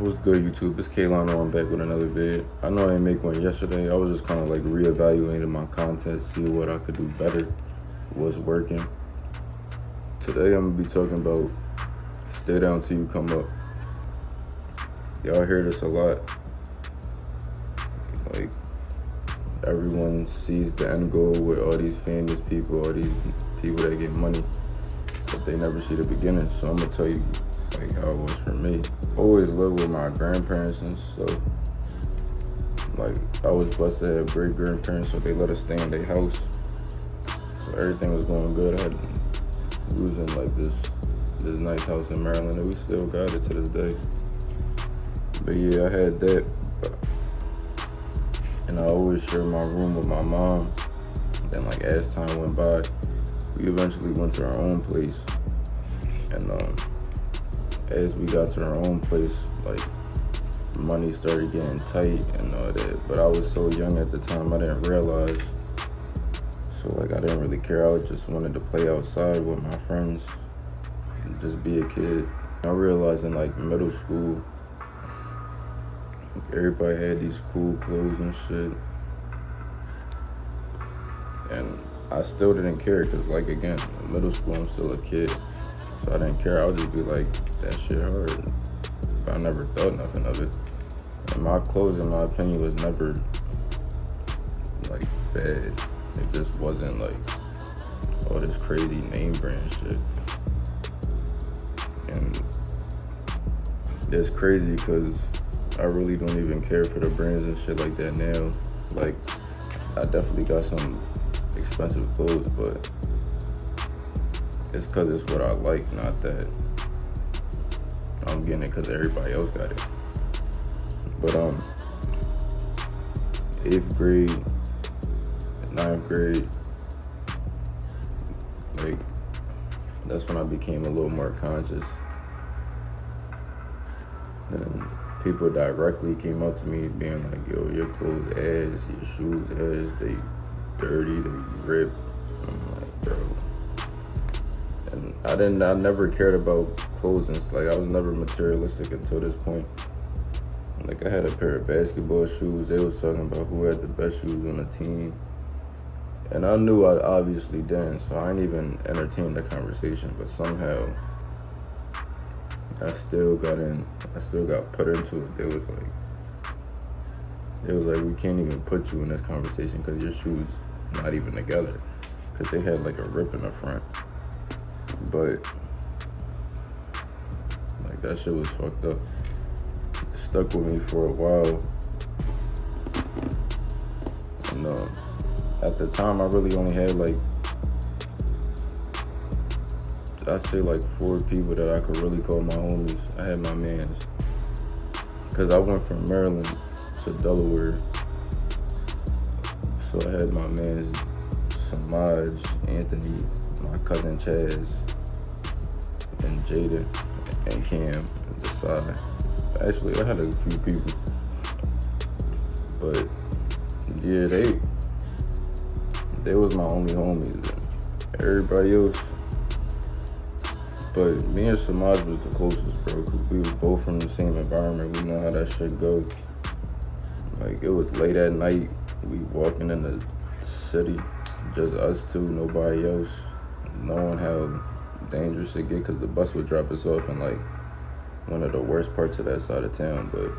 What's good, YouTube? It's Kaylano. I'm back with another vid. I know I didn't make one yesterday. I was just kind of like reevaluating my content, see what I could do better, what's working. Today I'm gonna be talking about stay down till you come up. Y'all hear this a lot. Like, everyone sees the end goal with all these famous people, all these people that get money, but they never see the beginning. So I'm gonna tell you like how it was for me. Always lived with my grandparents, and so like I was blessed to have great grandparents, so they let us stay in their house. So everything was going good. We was in like this nice house in Maryland, and we still got it to this day. But yeah, I had that, and I always shared my room with my mom. Then like as time went by, we eventually went to our own place, and as we got to our own place, like money started getting tight and all that. But I was so young at the time, I didn't realize. So like I didn't really care. I just wanted to play outside with my friends and just be a kid. I realized in like middle school, everybody had these cool clothes and shit. And I still didn't care because like again, in middle school I'm still a kid. So I didn't care. I would just be like, that shit hard. But I never thought nothing of it. And my clothes, in my opinion, was never like bad. It just wasn't like all this crazy name brand shit. And it's crazy because I really don't even care for the brands and shit like that now. Like, I definitely got some expensive clothes, but it's because it's what I like, not that I'm getting it because everybody else got it. But 8th grade, 9th grade, like that's when I became a little more conscious. And people directly came up to me being like, yo, your clothes ass, your shoes ass, they dirty, they ripped. I'm like, bro. And I never cared about clothes and stuff. Like, I was never materialistic until this point. Like, I had a pair of basketball shoes. They was talking about who had the best shoes on the team. And I knew I obviously didn't, so I didn't even entertain the conversation. But somehow, I still got put into it. They was like, we can't even put you in this conversation because your shoes not even together. Because they had like a rip in the front. But like that shit was fucked up. It stuck with me for a while. And at the time I really only had like, I'd say like 4 people that I could really call my homies. I had my mans. Cause I went from Maryland to Delaware. So I had my mans Samaj, Anthony, my cousin Chaz, and Jada, and Cam, and Desai. Actually, I had a few people. But yeah, they was my only homies. Everybody else. But me and Samaj was the closest, bro, because we was both from the same environment. We know how that shit go. Like, it was late at night. We walking in the city, just us two, nobody else. Knowing how dangerous it get, because the bus would drop us off in like one of the worst parts of that side of town. But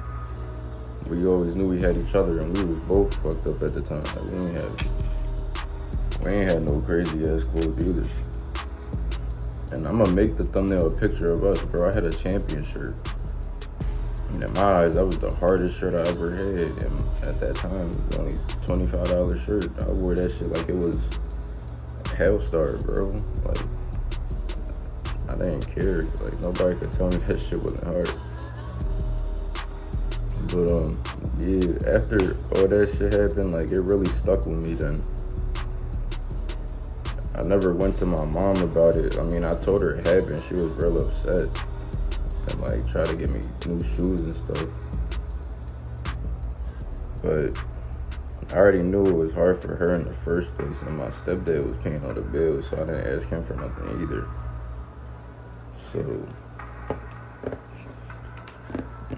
we always knew we had each other, and we was both fucked up at the time. Like, we ain't had no crazy ass clothes either. And I'm gonna make the thumbnail a picture of us, bro. I had a champion shirt. And in my eyes, that was the hardest shirt I ever had. And at that time, it was only $25 shirt. I wore that shit like it was Hellstar, bro. Like, I didn't care. Like, nobody could tell me that shit wasn't hard. But yeah, after all that shit happened, like, it really stuck with me then. I never went to my mom about it. I mean, I told her it happened. She was real upset and like tried to get me new shoes and stuff. But I already knew it was hard for her in the first place, and my stepdad was paying all the bills, so I didn't ask him for nothing either. So,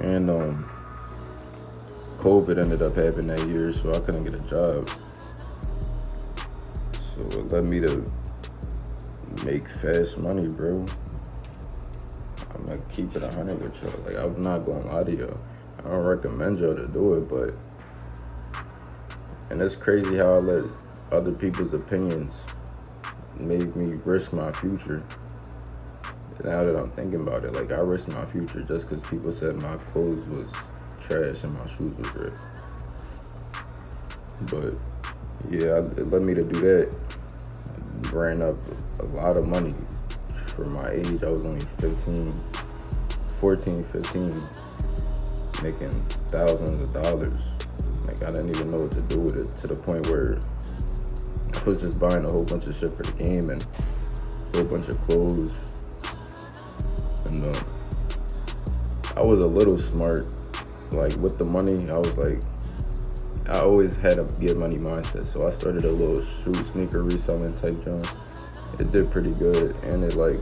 yeah, And COVID ended up happening that year, so I couldn't get a job. So it led me to make fast money, bro. I'm gonna keep it 100 with y'all. Like, I'm not gonna lie to y'all. I don't recommend y'all to do it, but, and it's crazy how I let other people's opinions make me risk my future. Now that I'm thinking about it, like, I risked my future just because people said my clothes was trash and my shoes was ripped. But yeah, it led me to do that. I ran up a lot of money for my age. I was only 14, 15, making thousands of dollars. Like, I didn't even know what to do with it, to the point where I was just buying a whole bunch of shit for the game and a whole bunch of clothes. And I was a little smart. Like, with the money, I was like, I always had a get money mindset. So I started a little sneaker reselling type job. It did pretty good, and it like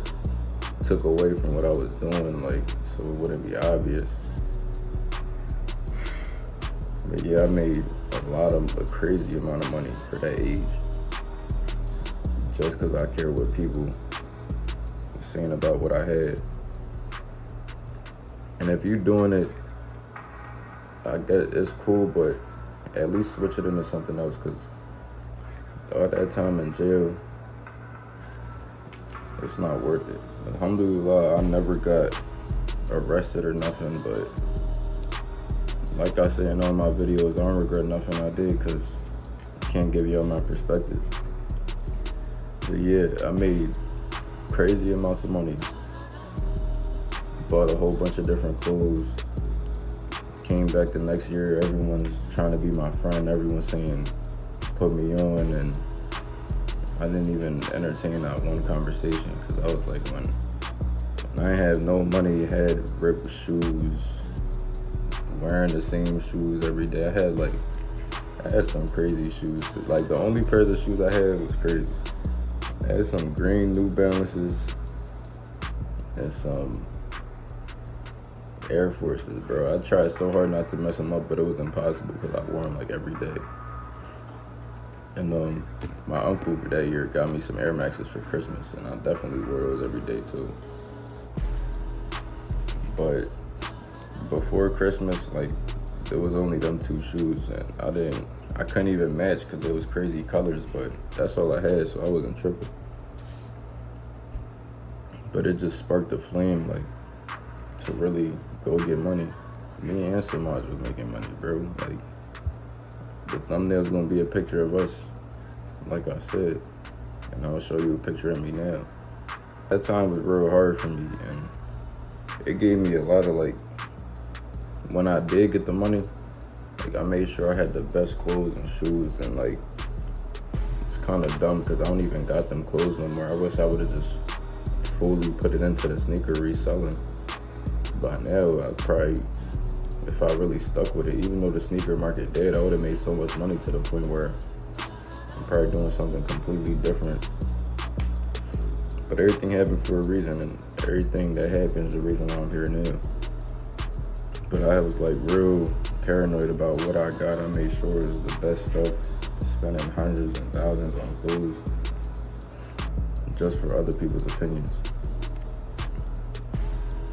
took away from what I was doing, like, so it wouldn't be obvious. But yeah, I made a crazy amount of money for that age, just because I care what people were saying about what I had. And if you're doing it, I get it's cool, but at least switch it into something else, because all that time in jail, it's not worth it. Alhamdulillah, I never got arrested or nothing, but like I say in all my videos, I don't regret nothing I did, because I can't give y'all my perspective. But yeah, I made crazy amounts of money. Bought a whole bunch of different clothes. Came back the next year, everyone's trying to be my friend. Everyone's saying, put me on, and I didn't even entertain that one conversation, because I was like, when I had no money, had ripped shoes, wearing the same shoes every day. I had some crazy shoes. Like, the only pair of shoes I had was crazy. I had some green New Balances and some Air Forces, bro. I tried so hard not to mess them up, but it was impossible because I wore them like every day. And my uncle that year got me some Air Maxes for Christmas, and I definitely wore those every day too. But before Christmas, like, there was only them two shoes, and I couldn't even match because it was crazy colors, but that's all I had, so I wasn't tripping. But it just sparked a flame, like, to really go get money. Me and Samaj was making money, bro. Like, the thumbnail's gonna be a picture of us, like I said, and I'll show you a picture of me now. That time was real hard for me, and it gave me a lot of, like, when I did get the money, like, I made sure I had the best clothes and shoes, and, like, it's kind of dumb because I don't even got them clothes no more. I wish I would have just fully put it into the sneaker reselling. By now, I probably, if I really stuck with it, even though the sneaker market dead, I would have made so much money to the point where I'm probably doing something completely different. But everything happened for a reason, and everything that happens is the reason why I'm here now. But I was like real paranoid about what I got. I made sure it was the best stuff, spending hundreds and thousands on clothes just for other people's opinions.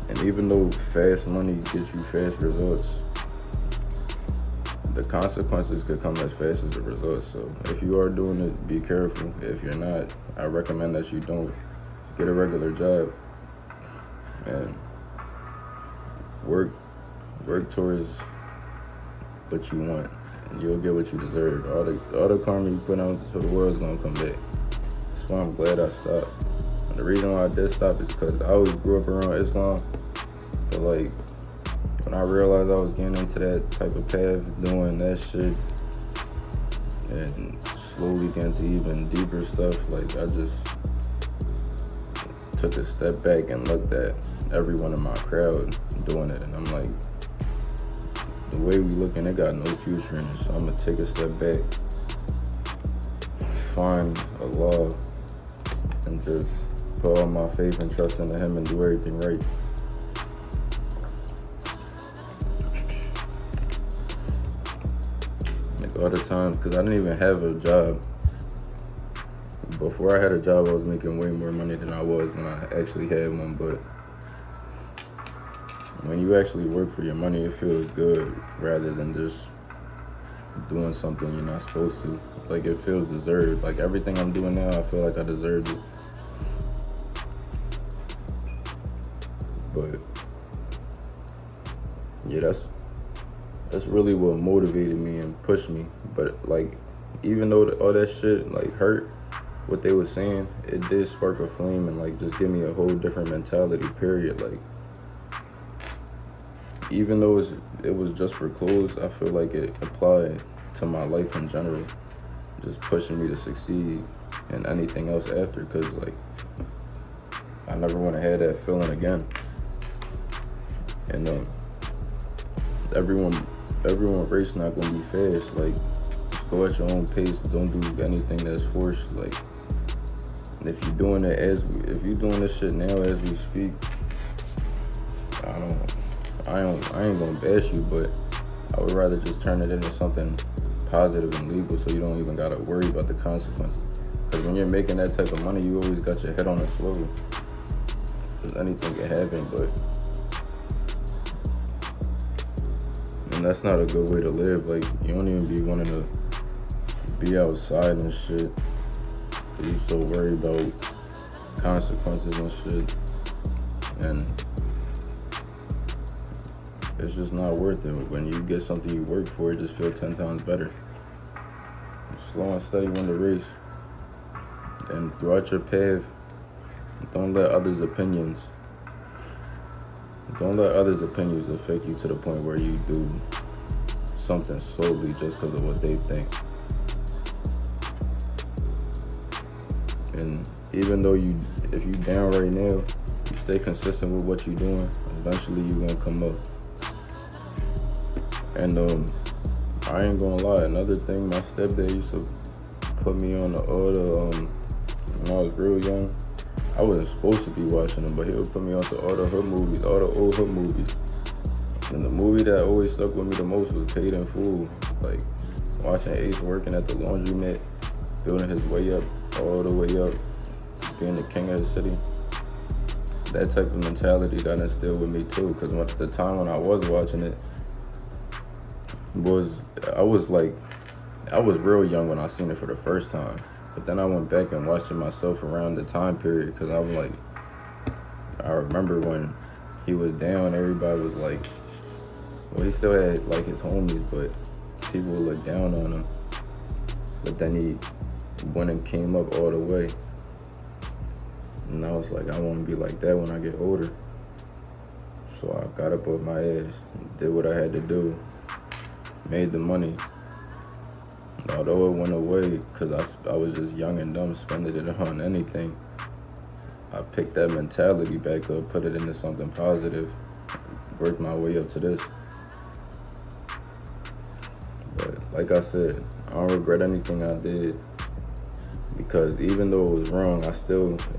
And even though fast money gets you fast results, the consequences could come as fast as the results. So if you are doing it, be careful. If you're not, I recommend that you don't. Get a regular job and work towards what you want, and you'll get what you deserve. All the karma you put out to the world is gonna come back. That's why I'm glad I stopped. And the reason why I did stop is because I always grew up around Islam, but like, when I realized I was getting into that type of path, doing that shit, and slowly getting to even deeper stuff, like, I just took a step back and looked at everyone in my crowd doing it, and I'm like, the way we looking, it got no future in it. So I'm gonna take a step back, find Allah, and just put all my faith and trust into Him and do everything right. Like all the time, because I didn't even have a job. Before I had a job, I was making way more money than I was when I actually had one. But when you actually work for your money, it feels good rather than just doing something you're not supposed to. Like, it feels deserved. Like, everything I'm doing now, I feel like I deserved it. But yeah, that's really what motivated me and pushed me. But like, even though all that shit like hurt, what they were saying, it did spark a flame and like just give me a whole different mentality, period. Like, even though it was just for clothes, I feel like it applied to my life in general, just pushing me to succeed in anything else after, because like I never want to have that feeling again. And everyone race not gonna be fast. Like, just go at your own pace. Don't do anything that's forced. Like, if you're doing this shit now as we speak, I ain't gonna bash you, but I would rather just turn it into something positive and legal, so you don't even gotta worry about the consequences. Because when you're making that type of money, you always got your head on a swivel. Because anything can happen, and that's not a good way to live. Like, you don't even be wanting to be outside and shit. You so worried about consequences and shit, and it's just not worth it. When you get something you work for, it just feels 10 times better. Slow and steady win the race. And throughout your path, don't let others' opinions affect you to the point where you do something solely just because of what they think. And even though if you down right now, you stay consistent with what you're doing, eventually you're gonna come up. And I ain't gonna lie, another thing, my stepdad used to put me on all the when I was real young. I wasn't supposed to be watching them, but he would put me on to all the hood movies, all the old hood movies. And the movie that always stuck with me the most was Paid in Full. Like, watching Ace working at the laundromat, building his way up, all the way up, being the king of the city. That type of mentality got instilled with me too, because at the time when I was watching it, I was real young when I seen it for the first time. But then I went back and watched it myself around the time period, because I'm like, I remember when he was down, everybody was like, well, he still had like his homies, but people would look down on him. But then he went and came up all the way. And I was like, I want to be like that when I get older. So I got up off my ass, did what I had to do, made the money. Although it went away because I was just young and dumb, spending it on anything, I picked that mentality back up, put it into something positive, worked my way up to this. But like I said, I don't regret anything I did, because even though it was wrong, it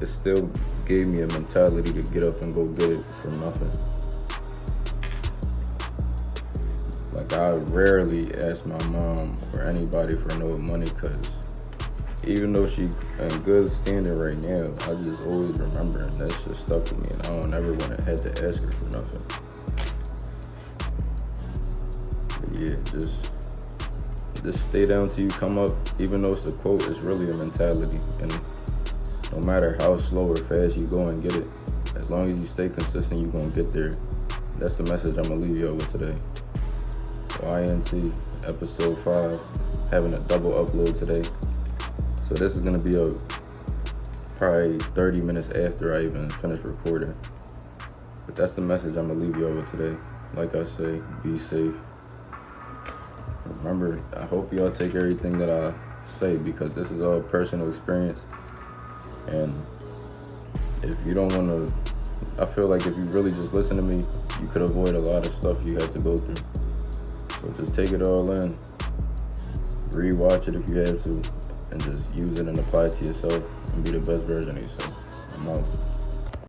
still gave me a mentality to get up and go get it for nothing. Like, I rarely ask my mom or anybody for no money, because even though she in good standing right now, I just always remember, and that shit stuck with me, and I don't ever want to have to ask her for nothing. But yeah, just stay down till you come up. Even though it's a quote, it's really a mentality, and no matter how slow or fast you go and get it, as long as you stay consistent, you're gonna get there. That's the message I'm gonna leave y'all with today. YNT, episode 5, having a double upload today. So this is gonna be probably 30 minutes after I even finish recording. But that's the message I'm gonna leave y'all with today. Like I say, be safe. Remember, I hope y'all take everything that I say, because this is all personal experience. And if you don't wanna, I feel like if you really just listen to me, you could avoid a lot of stuff you had to go through. So just take it all in, rewatch it if you have to, and just use it and apply it to yourself and be the best version of yourself. I'm out.